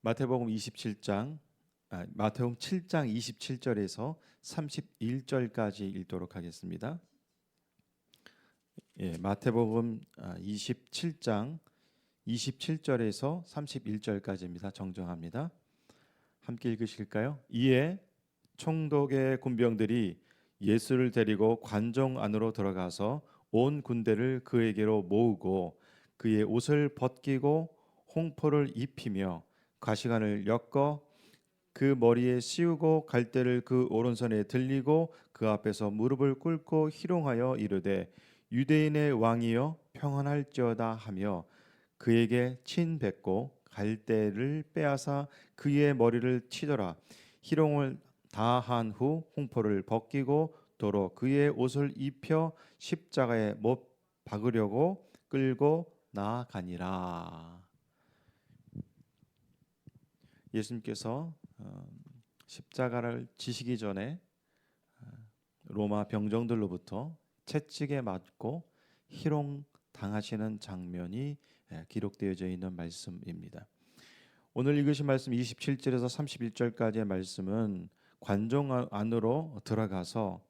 마태복음 27장 마태복음 7장 27절에서 31절까지 읽도록 하겠습니다. 마태복음 27장 27절에서 31절까지입니다. 정정합니다. 함께 읽으실까요? 이에 총독의 군병들이 예수를 데리고 관종 안으로 들어가서 온 군대를 그에게로 모으고 그의 옷을 벗기고 홍포를 입히며 가시관을 엮어 그 머리에 씌우고 갈대를 그 오른손에 들리고 그 앞에서 무릎을 꿇고 희롱하여 이르되 유대인의 왕이여 평안할지어다 하며 그에게 친 뱉고 갈대를 빼앗아 그의 머리를 치더라. 희롱을 다 한 후 홍포를 벗기고 도로 그의 옷을 입혀 십자가에 못 박으려고 끌고 나아가니라. 예수님께서 십자가를 지시기 전에 로마 병정들로부터 채찍에 맞고 희롱 당하시는 장면이 기록되어져 있는 말씀입니다. 오늘 읽으신 말씀 27절에서 31절까지의 말씀은 관종 안으로 들어가서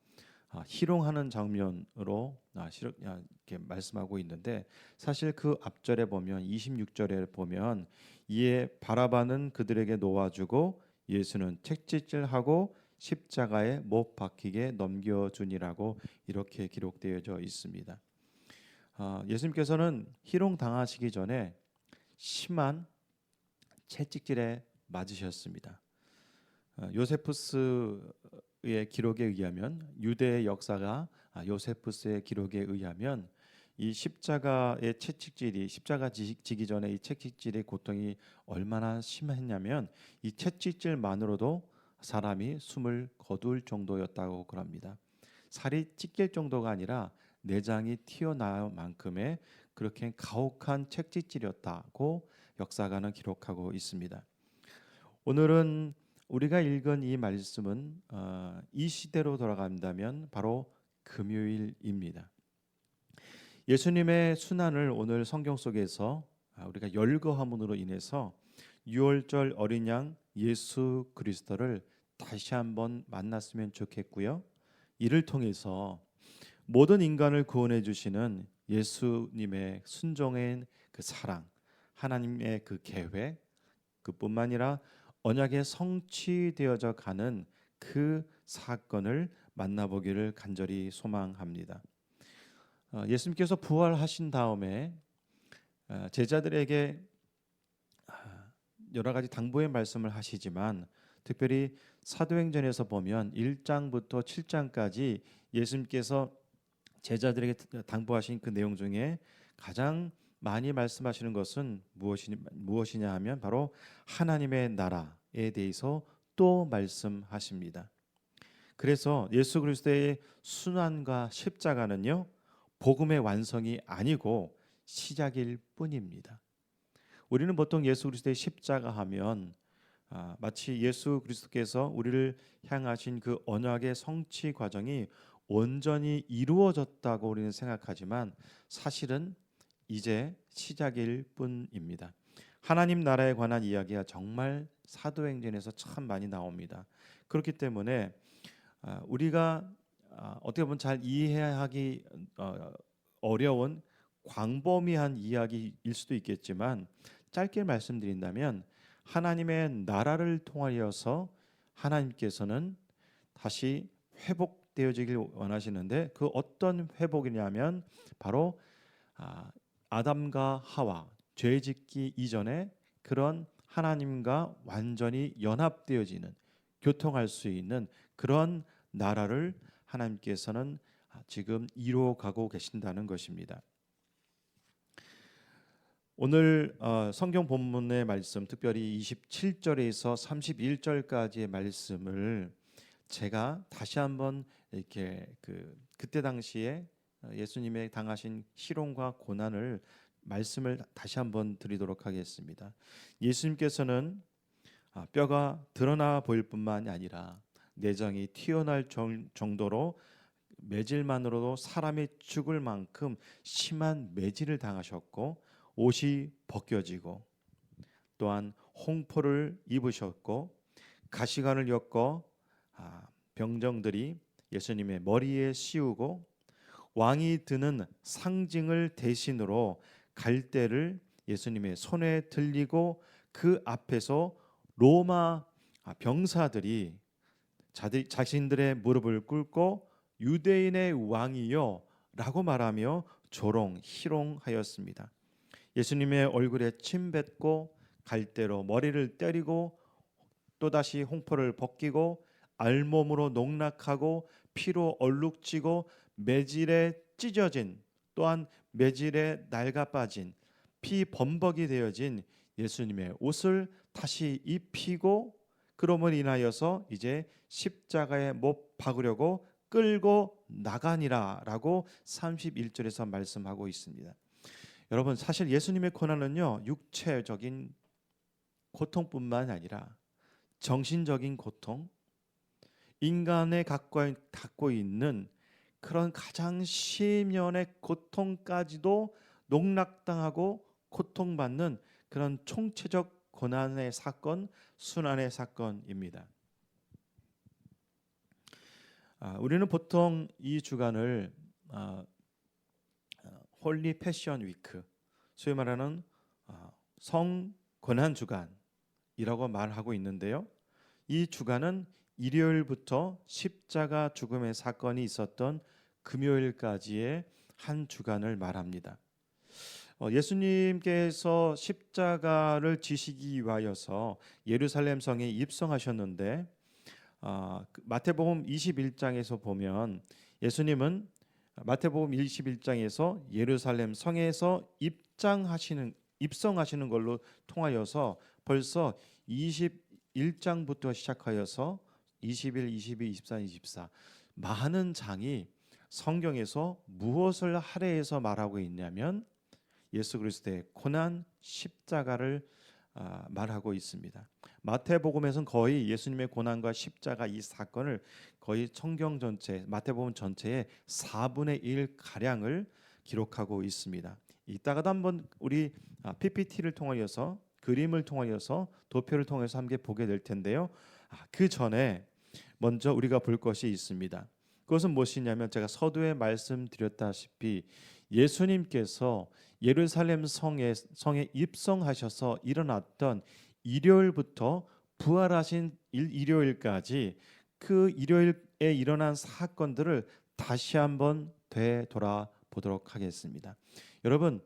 희롱하는 장면으로 이렇게 말씀하고 있는데, 사실 그 앞절에 보면 26절에 보면 이에 바라바는 그들에게 놓아주고 예수는 채찍질하고 십자가에 못 박히게 넘겨주니라고 이렇게 기록되어져 있습니다. 예수님께서는 희롱 당하시기 전에 심한 채찍질에 맞으셨습니다. 요세푸스의 기록에 의하면, 유대의 역사가 요세푸스의 기록에 의하면 이 십자가의 채찍질이, 십자가 지기 전에 이 채찍질의 고통이 얼마나 심했냐면 이 채찍질만으로도 사람이 숨을 거둘 정도였다고 그럽니다. 살이 찢길 정도가 아니라 내장이 튀어나올 만큼의 그렇게 가혹한 채찍질이었다고 역사가는 기록하고 있습니다. 오늘은 우리가 읽은 이 말씀은 이 시대로 돌아간다면 바로 금요일입니다. 예수님의 순환을 오늘 성경 속에서 우리가 열거함으로 인해서 유월절 어린 양 예수 그리스도를 다시 한번 만났으면 좋겠고요. 이를 통해서 모든 인간을 구원해 주시는 예수님의 순종의 그 사랑, 하나님의 그 계획, 그뿐만 아니라 언약에 성취되어져 가는 그 사건을 만나보기를 간절히 소망합니다. 예수님께서 부활하신 다음에 제자들에게 여러 가지 당부의 말씀을 하시지만, 특별히 사도행전에서 보면 1장부터 7장까지 예수님께서 제자들에게 당부하신 그 내용 중에 가장 많이 말씀하시는 것은 무엇이냐 하면 바로 하나님의 나라에 대해서 또 말씀하십니다. 그래서 예수 그리스도의 순환과 십자가는요, 복음의 완성이 아니고 시작일 뿐입니다. 우리는 보통 예수 그리스도의 십자가 하면 마치 예수 그리스도께서 우리를 향하신 그 언약의 성취 과정이 온전히 이루어졌다고 우리는 생각하지만 사실은 이제 시작일 뿐입니다. 하나님 나라에 관한 이야기가 정말 사도행전에서 참 많이 나옵니다. 그렇기 때문에 우리가 어떻게 보면 잘 이해하기 어려운 광범위한 이야기일 수도 있겠지만, 짧게 말씀드린다면 하나님의 나라를 통하여서 하나님께서는 다시 회복되어지길 원하시는데, 그 어떤 회복이냐면 바로 아담과 하와 죄짓기 이전에 그런 하나님과 완전히 연합되어지는, 교통할 수 있는 그런 나라를 하나님께서는 지금 이루어가고 계신다는 것입니다. 오늘 성경 본문의 말씀, 특별히 27절에서 31절까지의 말씀을 제가 다시 한번 이렇게 그때 당시에 예수님의 당하신 희롱과 고난을 말씀을 다시 한번 드리도록 하겠습니다. 예수님께서는 뼈가 드러나 보일 뿐만 아니라 내장이 튀어나올 정도로 매질만으로도 사람이 죽을 만큼 심한 매질을 당하셨고, 옷이 벗겨지고 또한 홍포를 입으셨고 가시관을 엮어 병정들이 예수님의 머리에 씌우고 왕이 드는 상징을 대신으로 갈대를 예수님의 손에 들리고 그 앞에서 로마 병사들이 자신들의 무릎을 꿇고 유대인의 왕이요 라고 말하며 조롱 희롱하였습니다. 예수님의 얼굴에 침 뱉고 갈대로 머리를 때리고 또다시 홍포를 벗기고 알몸으로 농락하고 피로 얼룩지고 매질에 찢어진 또한 매질에 낡아빠진 피 범벅이 되어진 예수님의 옷을 다시 입히고 그러므로 인하여서 이제 십자가에 못 박으려고 끌고 나가니라라고 31절에서 말씀하고 있습니다. 여러분 사실 예수님의 고난은요 육체적인 고통뿐만 아니라 정신적인 고통, 인간의 갖고 있는 그런 가장 심연의 고통까지도 농락당하고 고통받는 그런 총체적 고난의 사건, 순환의 사건입니다. 우리는 보통 이 주간을 홀리 패션 위크, 소위 말하는 성 고난 주간이라고 말하고 있는데요. 이 주간은 일요일부터 십자가 죽음의 사건이 있었던 금요일까지의 한 주간을 말합니다. 예수님께서 십자가를 지시기 위하여서 예루살렘 성에 입성하셨는데 마태복음 21장에서 보면 예수님은 마태복음 21장에서 예루살렘 성에서 입성하시는 걸로 통하여서 벌써 21장부터 시작하여서 21, 22, 23, 24 많은 장이 성경에서 무엇을 할애해서 말하고 있냐면 예수 그리스도의 고난 십자가를 말하고 있습니다. 마태복음에서는 거의 예수님의 고난과 십자가 이 사건을 거의 성경 전체 마태복음 전체의 4분의 1 가량을 기록하고 있습니다. 이따가도 한번 우리 PPT를 통하여서 그림을 통하여서 도표를 통해서 함께 보게 될 텐데요. 그 전에 먼저 우리가 볼 것이 있습니다. 그것은 무엇이냐면 제가 서두에 말씀드렸다시피 예수님께서 예루살렘 성에 입성하셔서 일어났던 일요일부터 부활하신 일요일까지 그 일요일에 일어난 사건들을 다시 한번 되돌아보도록 하겠습니다. 여러분,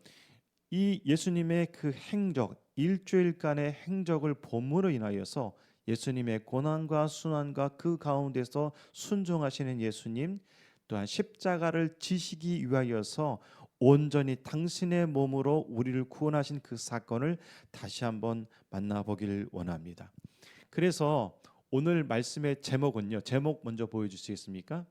이 예수님의 그 행적, 일주일간의 행적을 본문으로 인하여서 예수님의 고난과 순환과 그 가운데서 순종하시는 예수님, 또한 십자가를 지시기 위하여서 온전히 당신의 몸으로 우리를 구원하신 그 사건을 다시 한번 만나보길 원합니다. 그래서 오늘 말씀의 제목은요. 제목 먼저 보여주시겠습니까?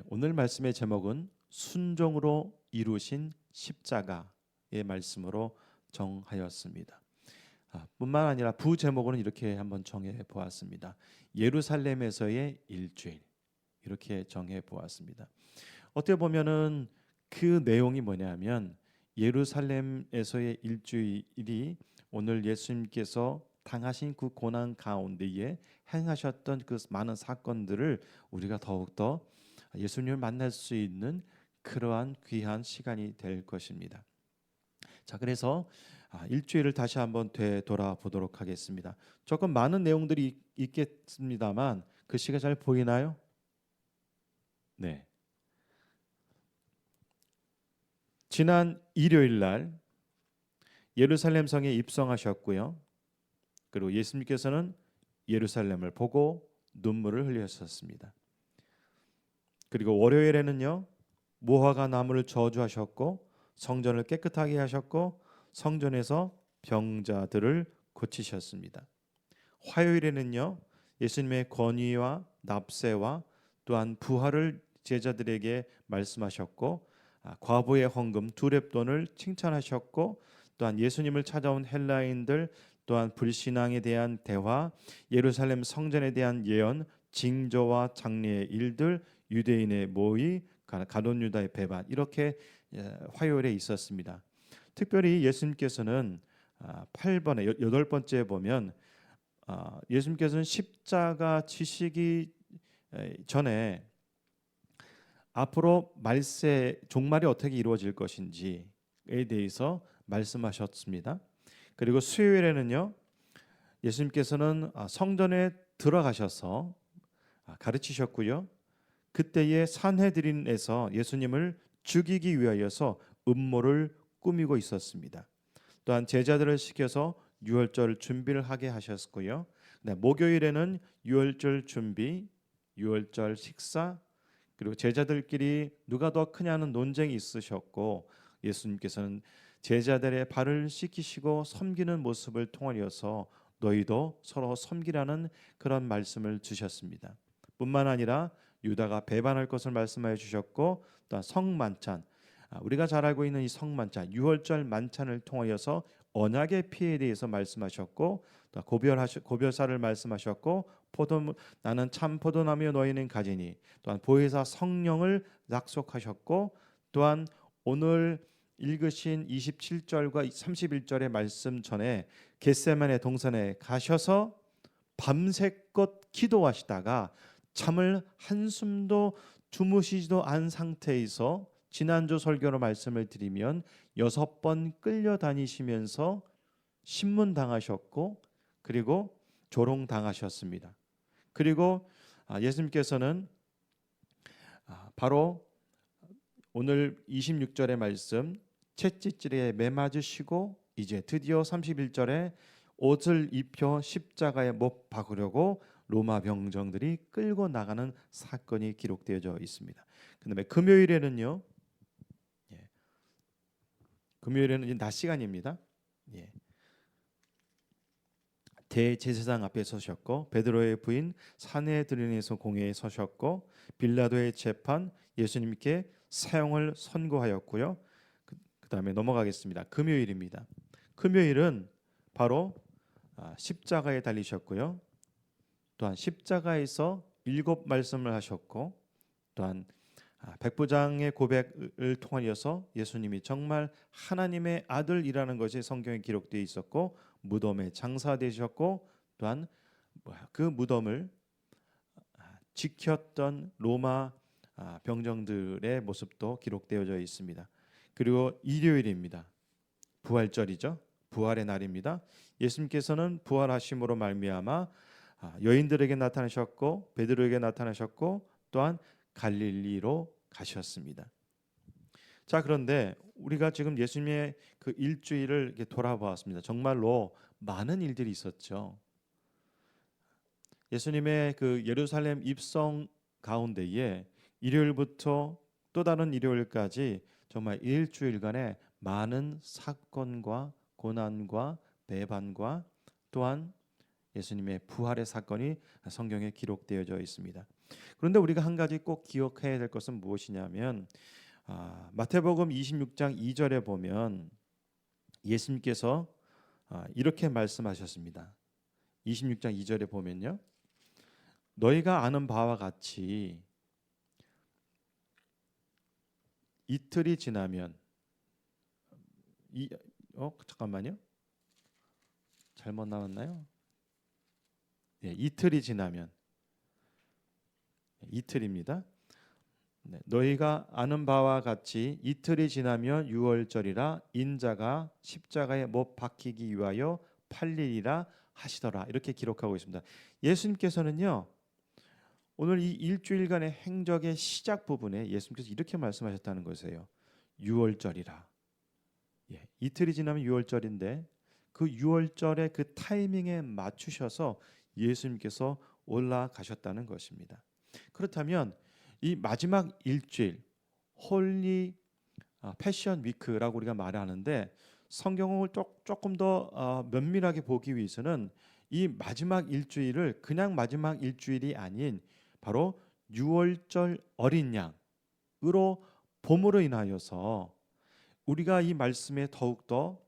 오늘 말씀의 제목은 순종으로 이루신 십자가의 말씀으로 정하였습니다. 뿐만 아니라 부제목으로는 이렇게 한번 정해 보았습니다. 예루살렘에서의 일주일 이렇게 정해 보았습니다. 어떻게 보면은 그 내용이 뭐냐면 예루살렘에서의 일주일이 오늘 예수님께서 당하신 그 고난 가운데에 행하셨던 그 많은 사건들을 우리가 더욱더 예수님을 만날 수 있는 그러한 귀한 시간이 될 것입니다. 자, 그래서 일주일을 다시 한번 되돌아보도록 하겠습니다. 조금 많은 내용들이 있겠습니다만 글씨가 잘 보이나요? 네. 지난 일요일 날 예루살렘 성에 입성하셨고요. 그리고 예수님께서는 예루살렘을 보고 눈물을 흘리셨습니다. 그리고 월요일에는요. 무화과 나무를 저주하셨고 성전을 깨끗하게 하셨고 성전에서 병자들을 고치셨습니다. 화요일에는요. 예수님의 권위와 납세와 또한 부활을 제자들에게 말씀하셨고 과부의 헌금 2렙돈을 칭찬하셨고 또한 예수님을 찾아온 헬라인들 또한 불신앙에 대한 대화, 예루살렘 성전에 대한 예언, 징조와 장례의 일들, 유대인의 모의, 가룟 유다의 배반, 이렇게 화요일에 있었습니다. 특별히 예수님께서는 8번에 8번째 보면 예수님께서는 십자가 지시기 전에 앞으로 말세 종말이 어떻게 이루어질 것인지에 대해서 말씀하셨습니다. 그리고 수요일에는요, 예수님께서는 성전에 들어가셔서 가르치셨고요. 그때의 산헤드린에서 예수님을 죽이기 위하여서 음모를 꾸미고 있었습니다. 또한 제자들을 시켜서 유월절 준비를 하게 하셨고요. 목요일에는 유월절 준비, 유월절 식사, 그리고 제자들끼리 누가 더 크냐는 논쟁이 있으셨고, 예수님께서는 제자들의 발을 씻기시고 섬기는 모습을 통하여서 너희도 서로 섬기라는 그런 말씀을 주셨습니다. 뿐만 아니라 유다가 배반할 것을 말씀하여 주셨고, 또한 성만찬, 우리가 잘 알고 있는 이 성만찬, 유월절 만찬을 통하여서 언약의 피에 대해서 말씀하셨고, 또 고별사를 말씀하셨고, 나는 참 포도나무여 너희는 가지니, 또한 보혜사 성령을 약속하셨고, 또한 오늘 읽으신 27절과 31절의 말씀 전에 겟세마네 동산에 가셔서 밤새껏 기도하시다가 잠을 한숨도 주무시지도 않은 상태에서 지난주 설교로 말씀을 드리면 6번 끌려다니시면서 신문 당하셨고, 그리고 조롱 당하셨습니다. 그리고 예수님께서는 바로 오늘 26절의 말씀 채찍질에 매맞으시고 이제 드디어 31절에 옷을 입혀 십자가에 못 박으려고 로마 병정들이 끌고 나가는 사건이 기록되어져 있습니다. 그다음에 금요일에는요, 금요일에는 낮 시간입니다. 대제사장 앞에 서셨고, 베드로의 부인 산헤드린에서 공회에 서셨고, 빌라도의 재판, 예수님께 사형을 선고하였고요. 그다음에 넘어가겠습니다. 금요일입니다. 금요일은 바로 십자가에 달리셨고요. 또한 십자가에서 7 말씀을 하셨고, 또한 백부장의 고백을 통하여서 예수님이 정말 하나님의 아들이라는 것이 성경에 기록되어 있었고, 무덤에 장사되셨고, 또한 그 무덤을 지켰던 로마 병정들의 모습도 기록되어져 있습니다. 그리고 일요일입니다. 부활절이죠. 부활의 날입니다. 예수님께서는 부활하심으로 말미암아 여인들에게 나타나셨고, 베드로에게 나타나셨고, 또한 갈릴리로 가셨습니다. 자, 그런데 우리가 지금 예수님의 그 일주일을 이렇게 돌아보았습니다. 정말로 많은 일들이 있었죠. 예수님의 그 예루살렘 입성 가운데에 일요일부터 또 다른 일요일까지 정말 일주일간의 많은 사건과 고난과 배반과 또한 예수님의 부활의 사건이 성경에 기록되어져 있습니다. 그런데 우리가 한 가지 꼭 기억해야 될 것은 무엇이냐면, 마태복음 26장 2절에 보면 예수님께서 이렇게 말씀하셨습니다. 26장 2절에 보면요, 너희가 아는 바와 같이 이틀이 지나면 잠깐만요, 잘못 나왔나요? 이틀이 지나면, 이틀입니다. 너희가 아는 바와 같이 이틀이 지나면 유월절이라 인자가 십자가에 못 박히기 위하여 팔리리라 하시더라, 이렇게 기록하고 있습니다. 예수님께서는요, 오늘 이 일주일간의 행적의 시작 부분에 예수님께서 이렇게 말씀하셨다는 것이에요. 유월절이라. 이틀이 지나면 유월절인데, 그 유월절의 그 타이밍에 맞추셔서 예수님께서 올라가셨다는 것입니다. 그렇다면 이 마지막 일주일, 홀리 패션 위크라고 우리가 말하는데, 성경을 조금 더 면밀하게 보기 위해서는 이 마지막 일주일을 그냥 마지막 일주일이 아닌 바로 유월절 어린 양으로 봄으로 인하여서 우리가 이 말씀에 더욱더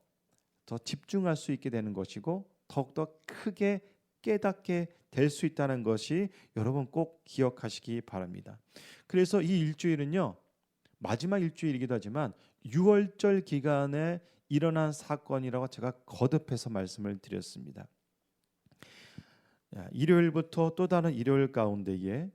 더 집중할 수 있게 되는 것이고, 더욱더 크게 깨닫게 될 수 있다는 것이 여러분 꼭 기억하시기 바랍니다. 그래서 이 일주일은요, 마지막 일주일이기도 하지만 유월절 기간에 일어난 사건이라고 제가 거듭해서 말씀을 드렸습니다. 일요일부터 또 다른 일요일 가운데에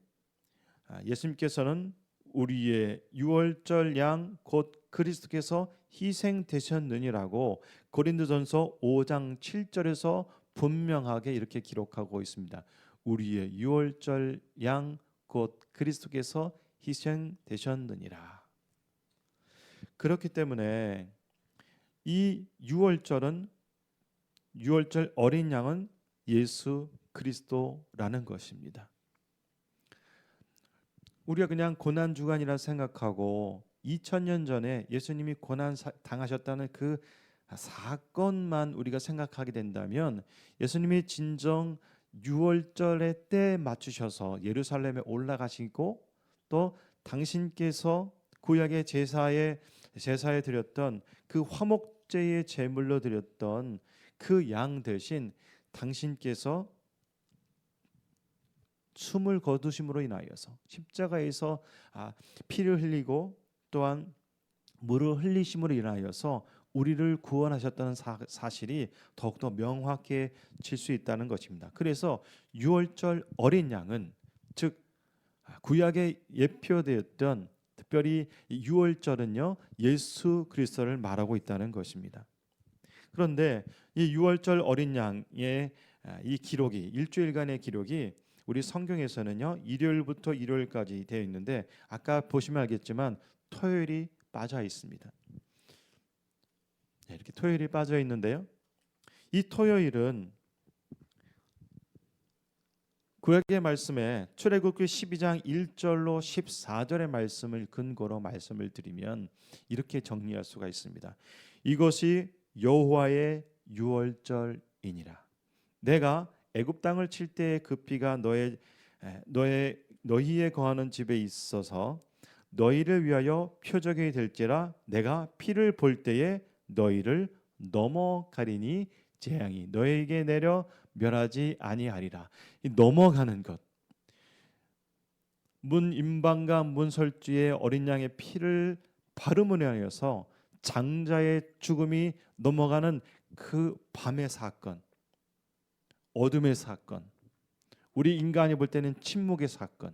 예수님께서는 우리의 유월절 양 곧 그리스도께서 희생되셨느니라고 고린도전서 5장 7절에서 분명하게 이렇게 기록하고 있습니다. 우리의 유월절 양 곧 그리스도께서 희생되셨느니라. 그렇기 때문에 이 유월절 어린 양은 예수 그리스도라는 것입니다. 우리가 그냥 고난 주간이라 생각하고 2000년 전에 예수님이 고난 당하셨다는 그 사건만 우리가 생각하게 된다면, 예수님이 진정 유월절의 때에 맞추셔서 예루살렘에 올라가시고 또 당신께서 구약의 제사에 드렸던 그 화목제의 제물로 드렸던 그 양 대신 당신께서 숨을 거두심으로 인하여서 십자가에서 피를 흘리고 또한 물을 흘리심으로 인하여서 우리를 구원하셨다는 사실이 더욱더 명확해질 수 있다는 것입니다. 그래서 유월절 어린 양은, 즉 구약에 예표되었던 특별히 유월절은요, 예수 그리스도를 말하고 있다는 것입니다. 그런데 이 유월절 어린 양의 이 기록이, 일주일간의 기록이 우리 성경에서는요, 일요일부터 일요일까지 되어 있는데, 아까 보시면 알겠지만 토요일이 빠져 있습니다. 이렇게 토요일이 빠져 있는데요, 이 토요일은 구약의 말씀에 출애굽기 12장 1절로 14절의 말씀을 근거로 말씀을 드리면 이렇게 정리할 수가 있습니다. 이것이 여호와의 유월절이니라. 내가 애굽 땅을 칠 때의 그 피가 너희의 거하는 집에 있어서 너희를 위하여 표적이 될지라. 내가 피를 볼 때에 너희를 넘어가리니 재앙이 너희에게 내려 멸하지 아니하리라. 이 넘어가는 것, 문 임방과 문 설주의 어린 양의 피를 바름으로 하여서 장자의 죽음이 넘어가는 그 밤의 사건, 어둠의 사건, 우리 인간이 볼 때는 침묵의 사건,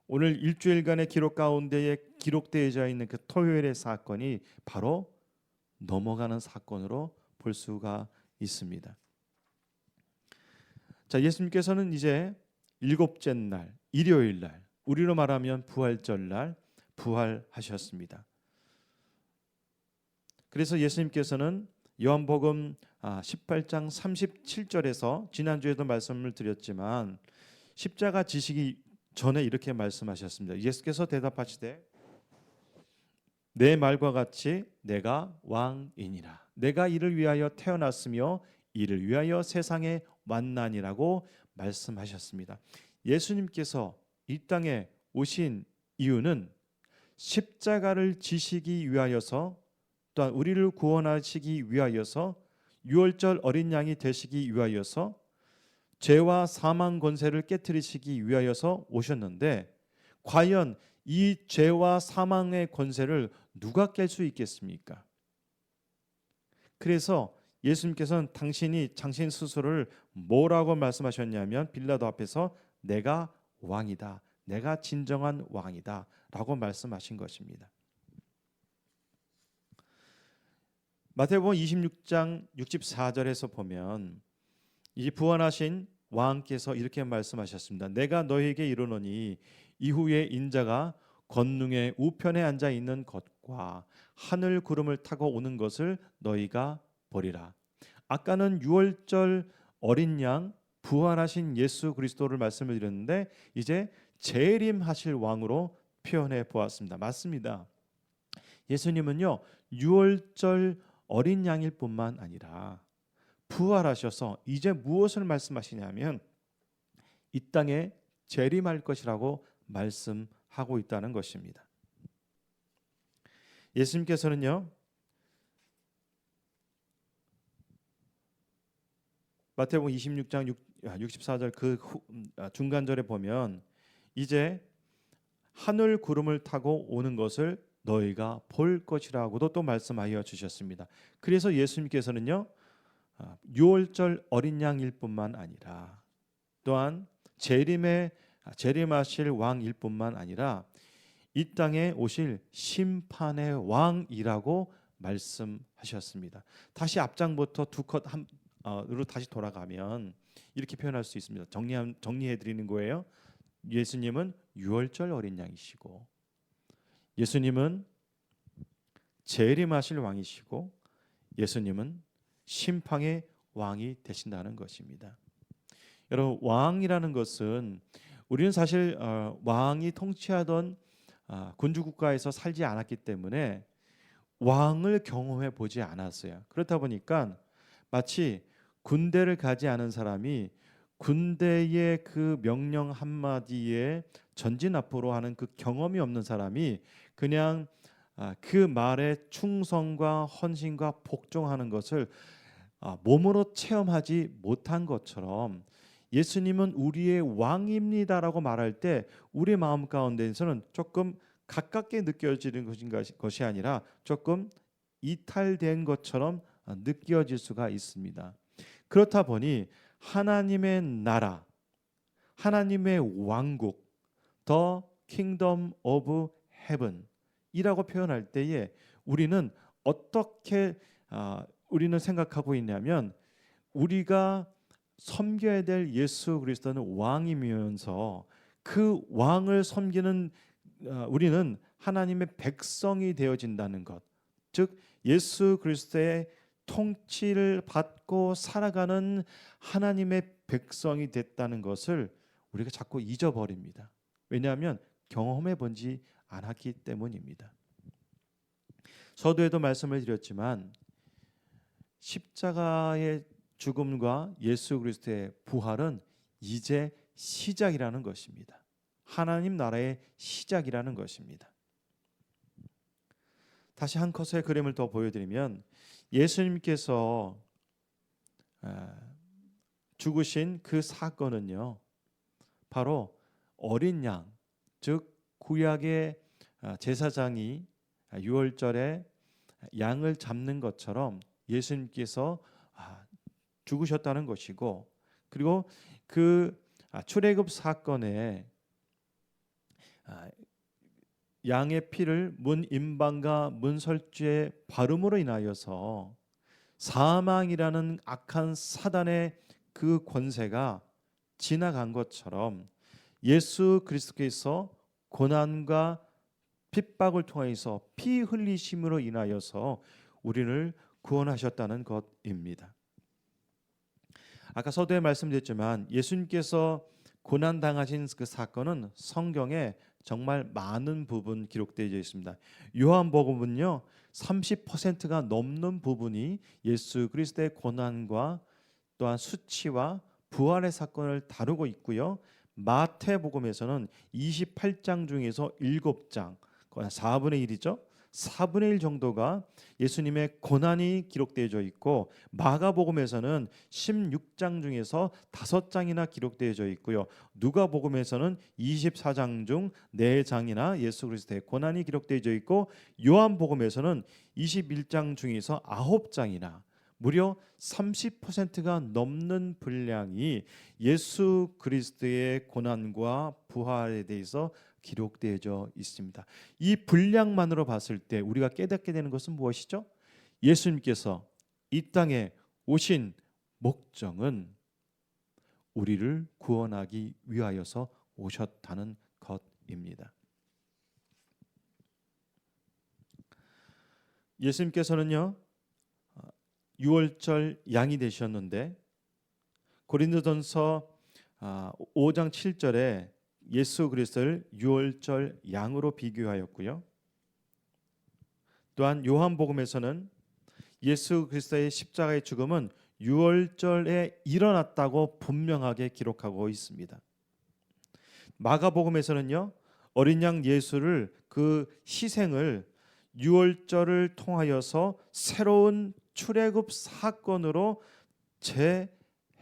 오늘 일주일간의 기록 가운데에 기록되어져 있는 그 토요일의 사건이 바로 넘어가는 사건으로 볼 수가 있습니다. 자, 예수님께서는 이제 일곱째 날, 일요일 날, 우리로 말하면 부활절 날 부활하셨습니다. 그래서 예수님께서는 요한복음 18장 37절에서 지난주에도 말씀을 드렸지만 십자가 지시기 전에 이렇게 말씀하셨습니다. 예수께서 대답하시되 내 말과 같이 내가 왕이니라. 내가 이를 위하여 태어났으며 이를 위하여 세상에 왔나니라고 말씀하셨습니다. 예수님께서 이 땅에 오신 이유는 십자가를 지시기 위하여서, 또한 우리를 구원하시기 위하여서, 유월절 어린 양이 되시기 위하여서, 죄와 사망 권세를 깨뜨리시기 위하여서 오셨는데, 과연 이 죄와 사망의 권세를 누가 깰 수 있겠습니까? 그래서 예수님께서는 당신 스스로를 뭐라고 말씀하셨냐면, 빌라도 앞에서 내가 왕이다, 내가 진정한 왕이다 라고 말씀하신 것입니다. 마태복음 26장 64절에서 보면 이 부활하신 왕께서 이렇게 말씀하셨습니다. 내가 너희에게 이르노니 이후에 인자가 권능의 우편에 앉아 있는 것과 하늘 구름을 타고 오는 것을 너희가 보리라. 아까는 유월절 어린 양 부활하신 예수 그리스도를 말씀을 드렸는데, 이제 재림하실 왕으로 표현해 보았습니다. 맞습니다. 예수님은요, 유월절 어린 양일 뿐만 아니라 부활하셔서 이제 무엇을 말씀하시냐면 이 땅에 재림할 것이라고 말씀하고 있다는 것입니다. 예수님께서는요, 마태복음 26장 64절 그 중간절에 보면 이제 하늘 구름을 타고 오는 것을 너희가 볼 것이라고도 또 말씀하여 주셨습니다. 그래서 예수님께서는요 6월절 어린 양일 뿐만 아니라 또한 재림하실 왕일 뿐만 아니라 이 땅에 오실 심판의 왕이라고 말씀하셨습니다. 다시 앞장부터 두 컷으로 다시 돌아가면 이렇게 표현할 수 있습니다. 정리해 드리는 거예요. 예수님은 6월절 어린 양이시고 예수님은 재림하실 왕이시고 예수님은 심판의 왕이 되신다는 것입니다. 여러분 왕이라는 것은 우리는 사실 왕이 통치하던 군주국가에서 살지 않았기 때문에 왕을 경험해 보지 않았어요. 그렇다 보니까 마치 군대를 가지 않은 사람이 군대의 그 명령 한마디에 전진 앞으로 하는 그 경험이 없는 사람이 그냥 그 말에 충성과 헌신과 복종하는 것을 몸으로 체험하지 못한 것처럼 예수님은 우리의 왕입니다라고 말할 때 우리 마음 가운데에서는 조금 가깝게 느껴지는 것이 아니라 조금 이탈된 것처럼 느껴질 수가 있습니다. 그렇다 보니 하나님의 나라, 하나님의 왕국, The Kingdom of Heaven이라고 표현할 때에 우리는 어떻게 우리는 생각하고 있냐면 우리가 섬겨야 될 예수 그리스도는 왕이면서 그 왕을 섬기는 우리는 하나님의 백성이 되어진다는 것, 즉 예수 그리스도의 통치를 받고 살아가는 하나님의 백성이 됐다는 것을 우리가 자꾸 잊어버립니다. 왜냐하면 경험해 본지 않았기 때문입니다. 서두에도 말씀을 드렸지만 십자가의 죽음과 예수 그리스도의 부활은 이제 시작이라는 것입니다. 하나님 나라의 시작이라는 것입니다. 다시 한 컷의 그림을 더 보여드리면 예수님께서 죽으신 그 사건은요 바로 어린 양, 즉 구약의 제사장이 6월절에 양을 잡는 것처럼 예수님께서 죽으셨다는 것이고, 그리고 그 출애굽 사건에 양의 피를 문 임방과 문 설주의 바름으로 인하여서 사망이라는 악한 사단의 그 권세가 지나간 것처럼 예수 그리스도께서 고난과 핍박을 통해서 피 흘리심으로 인하여서 우리를 구원하셨다는 것입니다. 아까 서두에 말씀드렸지만 예수님께서 고난 당하신 그 사건은 성경에 정말 많은 부분 기록되어 있습니다. 요한복음은요 30%가 넘는 부분이 예수 그리스도의 고난과 또한 수치와 부활의 사건을 다루고 있고요. 마태복음에서는 28장 중에서 7장, 4분의 1이죠. 4분의 1 정도가 예수님의 고난이 기록되어져 있고, 마가복음에서는 16장 중에서 5장이나 기록되어져 있고요. 누가복음에서는 24장 중 4장이나 예수 그리스도의 고난이 기록되어져 있고, 요한복음에서는 21장 중에서 9장이나 무려 30%가 넘는 분량이 예수 그리스도의 고난과 부활에 대해서 기록되어져 있습니다. 이 분량만으로 봤을 때 우리가 깨닫게 되는 것은 무엇이죠? 예수님께서 이 땅에 오신 목적은 우리를 구원하기 위하여서 오셨다는 것입니다. 예수님께서는요 6월절 양이 되셨는데, 고린도전서 5장 7절에 예수 그리스도를 6월절 양으로 비교하였고요. 또한 요한복음에서는 예수 그리스도의 십자가의 죽음은 6월절에 일어났다고 분명하게 기록하고 있습니다. 마가복음에서는요 어린 양 예수를 그 희생을 6월절을 통하여서 새로운 출애굽 사건으로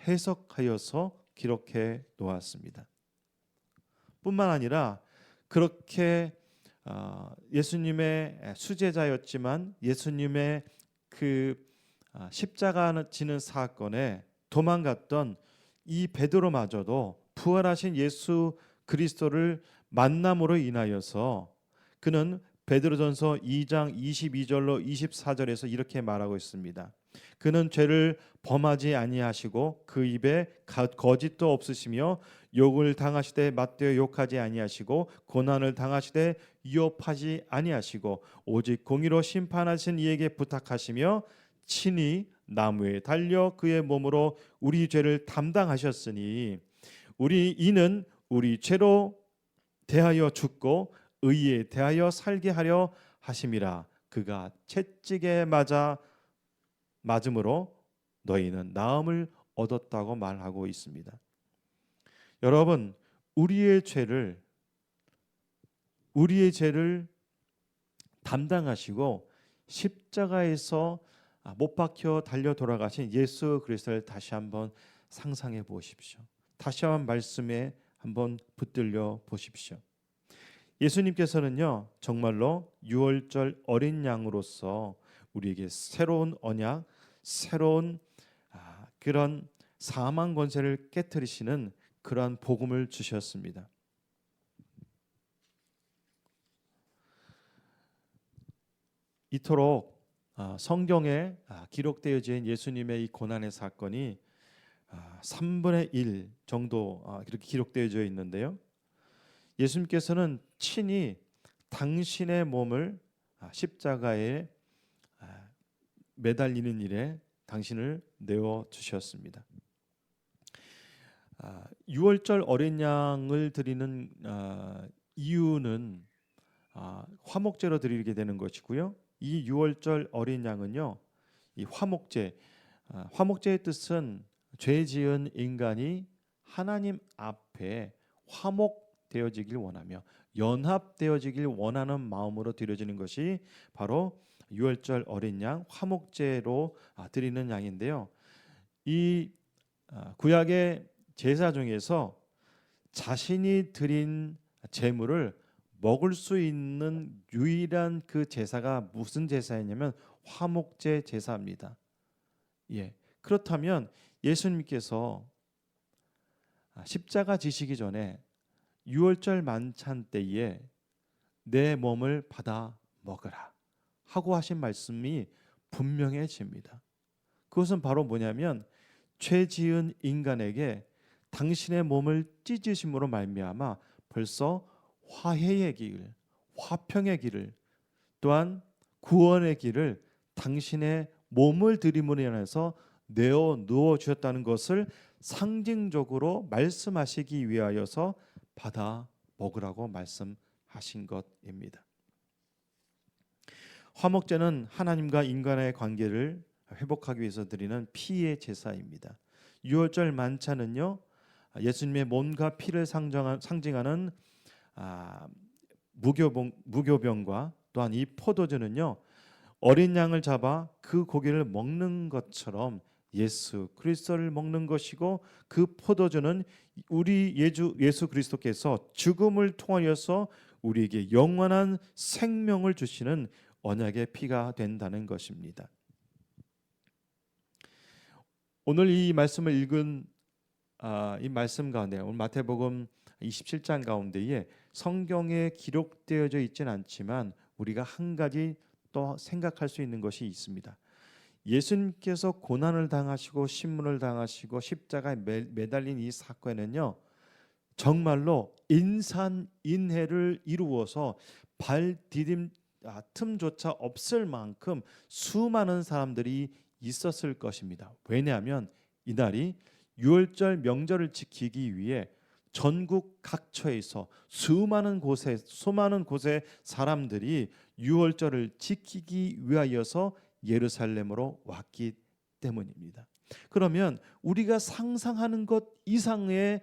재해석하여서 기록해 놓았습니다. 뿐만 아니라 그렇게 예수님의 수제자였지만 예수님의 그 십자가 지는 사건에 도망갔던 이 베드로마저도 부활하신 예수 그리스도를 만남으로 인하여서 그는 베드로전서 2장 22절로 24절에서 이렇게 말하고 있습니다. 그는 죄를 범하지 아니하시고 그 입에 거짓도 없으시며 욕을 당하시되 맞대어 욕하지 아니하시고 고난을 당하시되 위협하지 아니하시고 오직 공의로 심판하신 이에게 부탁하시며 친히 나무에 달려 그의 몸으로 우리 죄를 담당하셨으니 이는 우리 죄로 대하여 죽고 의에 대하여 살게 하려 하심이라. 그가 채찍에 맞음으로 너희는 나음을 얻었다고 말하고 있습니다. 여러분, 우리의 죄를 담당하시고 십자가에서 못 박혀 달려 돌아가신 예수 그리스도를 다시 한번 상상해 보십시오. 다시 한번 말씀에 한번 붙들려 보십시오. 예수님께서는요, 정말로 유월절 어린 양으로서 우리에게 새로운 언약, 새로운 그런 사망 권세를 깨뜨리시는 그러한 복음을 주셨습니다. 이토록 성경에 기록되어진 예수님의 이 고난의 사건이 3분의 1 정도 이렇게 기록되어져 있는데요. 예수님께서는 친히 당신의 몸을 십자가에 매달리는 일에 당신을 내어 주셨습니다. 유월절 어린 양을 드리는 이유는 화목제로 드리게 되는 것이고요. 이 유월절 어린 양은요, 이 화목제의 뜻은 죄 지은 인간이 하나님 앞에 화목되어지길 원하며 연합되어지길 원하는 마음으로 드려지는 것이 바로 유월절 어린 양 화목제로 드리는 양인데요. 이 구약의 제사 중에서 자신이 드린 제물을 먹을 수 있는 유일한 그 제사가 무슨 제사였냐면 화목제 제사입니다. 그렇다면 예수님께서 십자가 지시기 전에 유월절 만찬 때에 내 몸을 받아 먹으라 하고 하신 말씀이 분명해집니다. 그것은 바로 뭐냐면 죄 지은 인간에게 당신의 몸을 찢으심으로 말미암아 벌써 화해의 길, 화평의 길을, 또한 구원의 길을 당신의 몸을 드림으로 인해서 내어 누워 주셨다는 것을 상징적으로 말씀하시기 위하여서 받아 먹으라고 말씀하신 것입니다. 화목제는 하나님과 인간의 관계를 회복하기 위해서 드리는 피의 제사입니다. 유월절 만찬은요, 예수님의 몸과 피를 상징하는 무교병과 또한 이 포도주는요, 어린 양을 잡아 그 고기를 먹는 것처럼 예수 그리스도를 먹는 것이고, 그 포도주는 우리 예수 그리스도께서 죽음을 통하여서 우리에게 영원한 생명을 주시는 언약의 피가 된다는 것입니다. 오늘 이 말씀을 읽은 이 말씀 가운데, 오늘 마태복음 27장 가운데에 성경에 기록되어져 있지는 않지만 우리가 한 가지 또 생각할 수 있는 것이 있습니다. 예수님께서 고난을 당하시고 신문을 당하시고 십자가에 매달린 이 사건에는요, 정말로 인산인해를 이루어서 발 디딤 틈조차 없을 만큼 수많은 사람들이 있었을 것입니다. 왜냐하면 이날이 유월절 명절을 지키기 위해 전국 각처에서 수많은 곳에 사람들이 유월절을 지키기 위하여서 예루살렘으로 왔기 때문입니다. 그러면 우리가 상상하는 것 이상의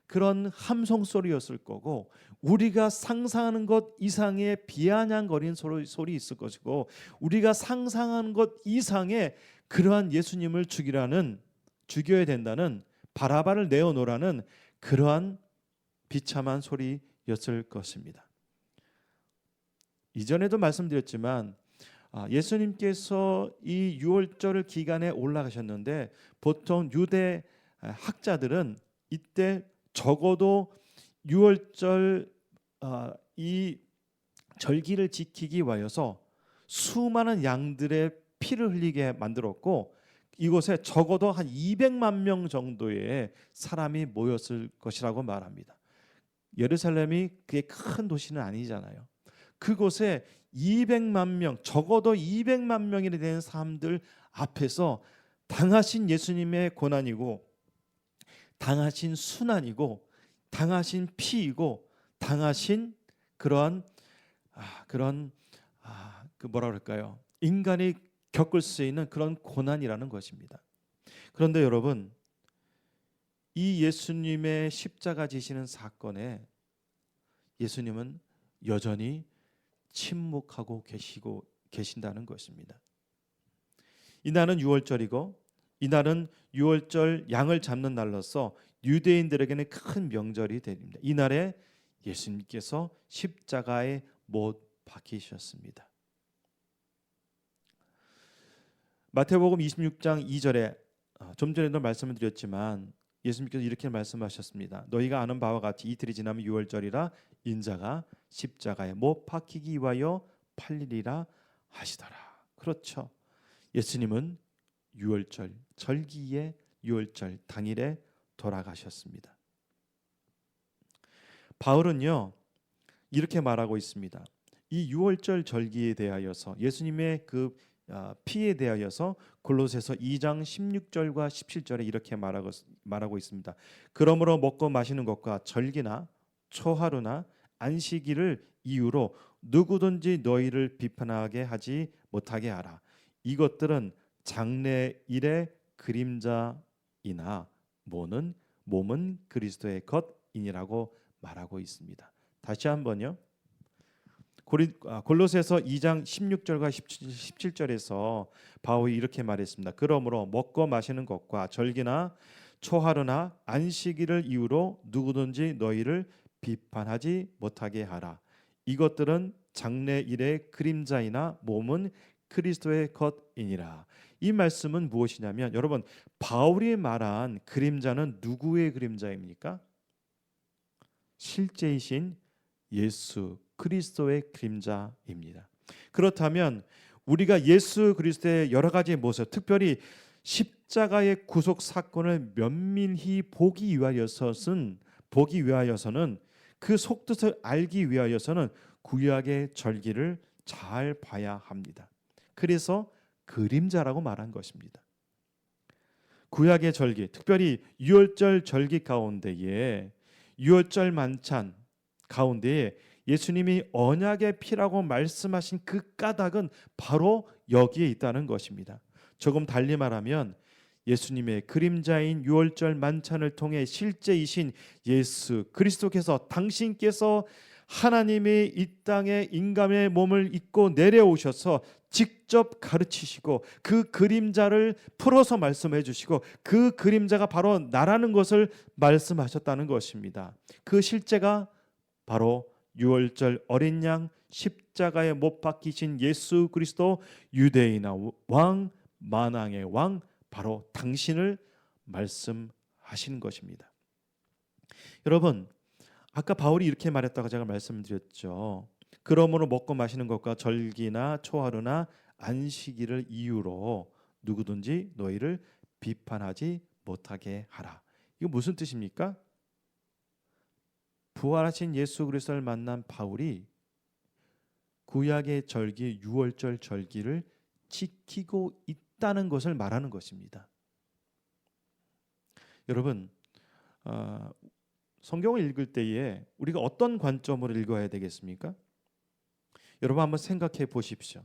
그런 함성 소리였을 거고, 우리가 상상하는 것 이상의 비아냥거리는 소리 있을 것이고, 우리가 상상하는 것 이상의 그러한 예수님을 죽여야 된다는 바라바를 내어놓으라는 그러한 비참한 소리였을 것입니다. 이전에도 말씀드렸지만 예수님께서 이 유월절 기간에 올라가셨는데 보통 유대 학자들은 이때 적어도 유월절 이 절기를 지키기 위하여서 수많은 양들의 피를 흘리게 만들었고 이곳에 적어도 한 200만 명 정도의 사람이 모였을 것이라고 말합니다. 예루살렘이 그게 큰 도시는 아니잖아요. 그곳에 200만 명, 적어도 200만 명이 되는 사람들 앞에서 당하신 예수님의 고난이고 당하신 순환이고 당하신 피이고 당하신 그런 그 뭐라 그럴까요? 인간이 겪을 수 있는 그런 고난이라는 것입니다. 그런데 여러분, 이 예수님의 십자가 지시는 사건에 예수님은 여전히 침묵하고 계신다는 것입니다. 이날은 유월절이고 이날은 유월절 양을 잡는 날로서 유대인들에게는 큰 명절이 됩니다. 이날에 예수님께서 십자가에 못 박히셨습니다. 마태복음 26장 2절에 좀 전에도 말씀을 드렸지만 예수님께서 이렇게 말씀하셨습니다. 너희가 아는 바와 같이 이틀이 지나면 유월절이라 인자가 십자가에 못 박히기 위하여 팔리리라 하시더라. 그렇죠. 예수님은 유월절 절기에 유월절 당일에 돌아가셨습니다. 바울은요 이렇게 말하고 있습니다. 이 유월절 절기에 대하여서 예수님의 그 피에 대하여서 골로새서 2장 16절과 17절에 이렇게 말하고 있습니다. 그러므로 먹고 마시는 것과 절기나 초하루나 안식일을 이유로 누구든지 너희를 비판하게 하지 못하게 하라. 이것들은 장래일의 그림자이나 몸은 그리스도의 것이니라고 말하고 있습니다. 다시 한번요. 골로새서 2장 16절과 17절에서 바울이 이렇게 말했습니다. 그러므로 먹고 마시는 것과 절기나 초하루나 안식일을 이유로 누구든지 너희를 비판하지 못하게 하라. 이것들은 장래일의 그림자이나 몸은 그리스도의 것이니라. 이 말씀은 무엇이냐면 여러분 바울이 말한 그림자는 누구의 그림자입니까? 실제이신 예수 그리스도의 그림자입니다. 그렇다면 우리가 예수 그리스도의 여러 가지 모습, 특별히 십자가의 구속 사건을 면밀히 보기 위하여서는 그 속뜻을 알기 위하여서는 구약의 절기를 잘 봐야 합니다. 그래서 그림자라고 말한 것입니다. 구약의 절기, 특별히 유월절 절기 가운데에 유월절 만찬 가운데에 예수님이 언약의 피라고 말씀하신 그 까닭은 바로 여기에 있다는 것입니다. 조금 달리 말하면 예수님의 그림자인 유월절 만찬을 통해 실제이신 예수 그리스도께서 당신께서 하나님이 이 땅에 인간의 몸을 입고 내려오셔서 직접 가르치시고 그 그림자를 풀어서 말씀해 주시고 그 그림자가 바로 나라는 것을 말씀하셨다는 것입니다. 그 실제가 바로 유월절 어린 양 십자가에 못 박히신 예수 그리스도 유대인의 왕 만왕의 왕 바로 당신을 말씀하시는 것입니다. 여러분 아까 바울이 이렇게 말했다고 제가 말씀드렸죠. 그러므로 먹고 마시는 것과 절기나 초하루나 안식일을 이유로 누구든지 너희를 비판하지 못하게 하라. 이거 무슨 뜻입니까? 부활하신 예수 그리스도를 만난 바울이 구약의 절기 유월절 절기를 지키고 있다는 것을 말하는 것입니다. 여러분 성경을 읽을 때에 우리가 어떤 관점으로 읽어야 되겠습니까? 여러분 한번 생각해 보십시오.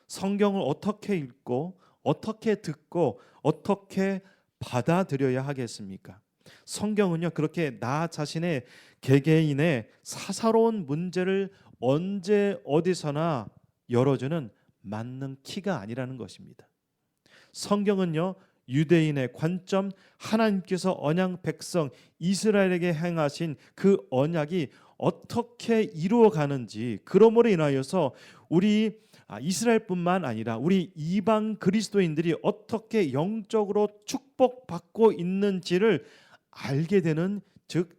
성경을 어떻게 읽고 어떻게 듣고 어떻게 받아들여야 하겠습니까? 성경은요 그렇게 나 자신의 개개인의 사사로운 문제를 언제 어디서나 열어주는 맞는 키가 아니라는 것입니다. 성경은요 유대인의 관점, 하나님께서 언약 백성 이스라엘에게 행하신 그 언약이 어떻게 이루어가는지, 그러므로 인하여서 우리 이스라엘뿐만 아니라 우리 이방 그리스도인들이 어떻게 영적으로 축복받고 있는지를 알게 되는, 즉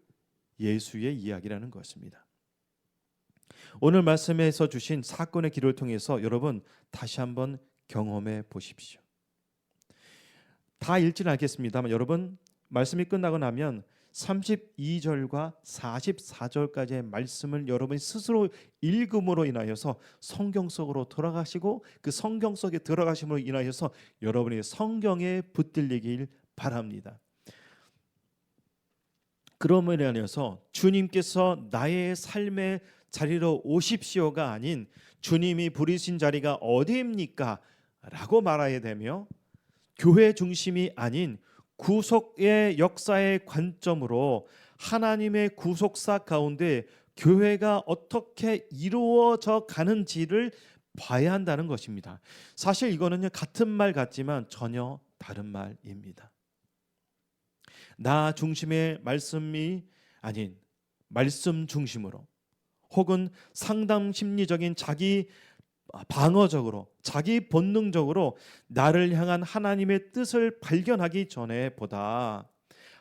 예수의 이야기라는 것입니다. 오늘 말씀에서 주신 사건의 기록을 통해서 여러분 다시 한번 경험해 보십시오. 다 읽지는 않겠습니다만 여러분 말씀이 끝나고 나면 32절과 44절까지의 말씀을 여러분이 스스로 읽음으로 인하여서 성경 속으로 들어가시고, 그 성경 속에 들어가심으로 인하여서 여러분이 성경에 붙들리길 바랍니다. 그러므로 인하여서 주님께서 나의 삶의 자리로 오십시오가 아닌 주님이 부르신 자리가 어디입니까? 라고 말해야 되며, 교회 중심이 아닌 구속의 역사의 관점으로 하나님의 구속사 가운데 교회가 어떻게 이루어져 가는지를 봐야 한다는 것입니다. 사실 이거는 같은 말 같지만 전혀 다른 말입니다. 나 중심의 말씀이 아닌 말씀 중심으로, 혹은 상담 심리적인 자기 방어적으로, 자기 본능적으로 나를 향한 하나님의 뜻을 발견하기 전에 보다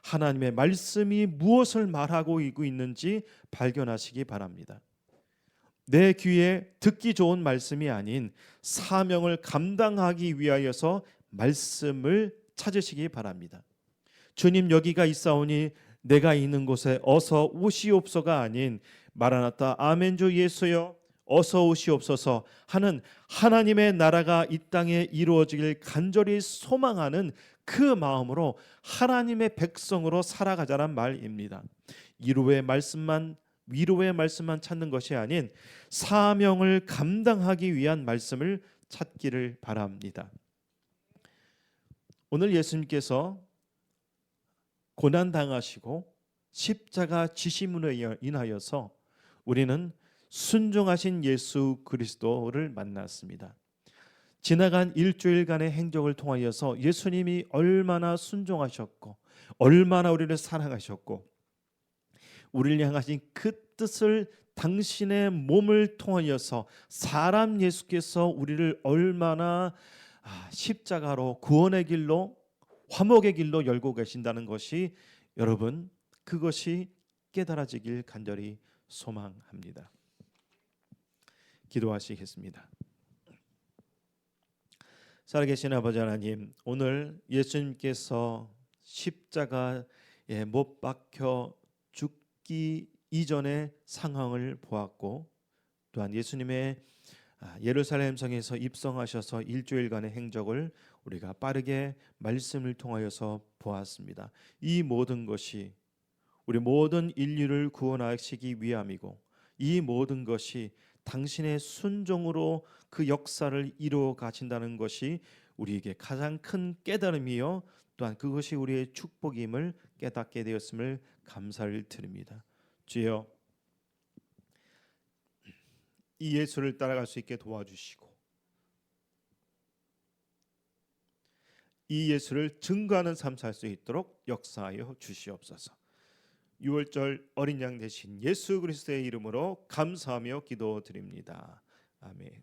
하나님의 말씀이 무엇을 말하고 있는지 발견하시기 바랍니다. 내 귀에 듣기 좋은 말씀이 아닌 사명을 감당하기 위하여서 말씀을 찾으시기 바랍니다. 주님 여기가 있사오니 내가 있는 곳에 어서 오시옵소가 아닌 마라나타 아멘 주 예수여 어서 오시옵소서 하는 하나님의 나라가 이 땅에 이루어지길 간절히 소망하는 그 마음으로 하나님의 백성으로 살아가자란 말입니다. 위로의 말씀만 찾는 것이 아닌 사명을 감당하기 위한 말씀을 찾기를 바랍니다. 오늘 예수님께서 고난당하시고 십자가 지심으로 인하여서 우리는 순종하신 예수 그리스도를 만났습니다. 지나간 일주일간의 행적을 통하여서 예수님이 얼마나 순종하셨고 얼마나 우리를 사랑하셨고 우리를 향하신 그 뜻을 당신의 몸을 통하여서 사람 예수께서 우리를 얼마나 십자가로 구원의 길로, 화목의 길로 열고 계신다는 것이, 여러분 그것이 깨달아지길 간절히 소망합니다. 기도하시겠습니다. 살아계신 아버지 하나님, 오늘 예수님께서 십자가에 못 박혀 죽기 이전의 상황을 보았고, 또한 예수님의 예루살렘 성에서 입성하셔서 일주일간의 행적을 우리가 빠르게 말씀을 통하여서 보았습니다. 이 모든 것이 우리 모든 인류를 구원하시기 위함이고, 이 모든 것이 당신의 순종으로 그 역사를 이루어 가신다는 것이 우리에게 가장 큰 깨달음이요, 또한 그것이 우리의 축복임을 깨닫게 되었음을 감사를 드립니다. 주여, 이 예수를 따라갈 수 있게 도와주시고 이 예수를 증거하는 삶 살 수 있도록 역사하여 주시옵소서. 6월절 어린 양 되신 예수 그리스도의 이름으로 감사하며 기도드립니다. 아멘.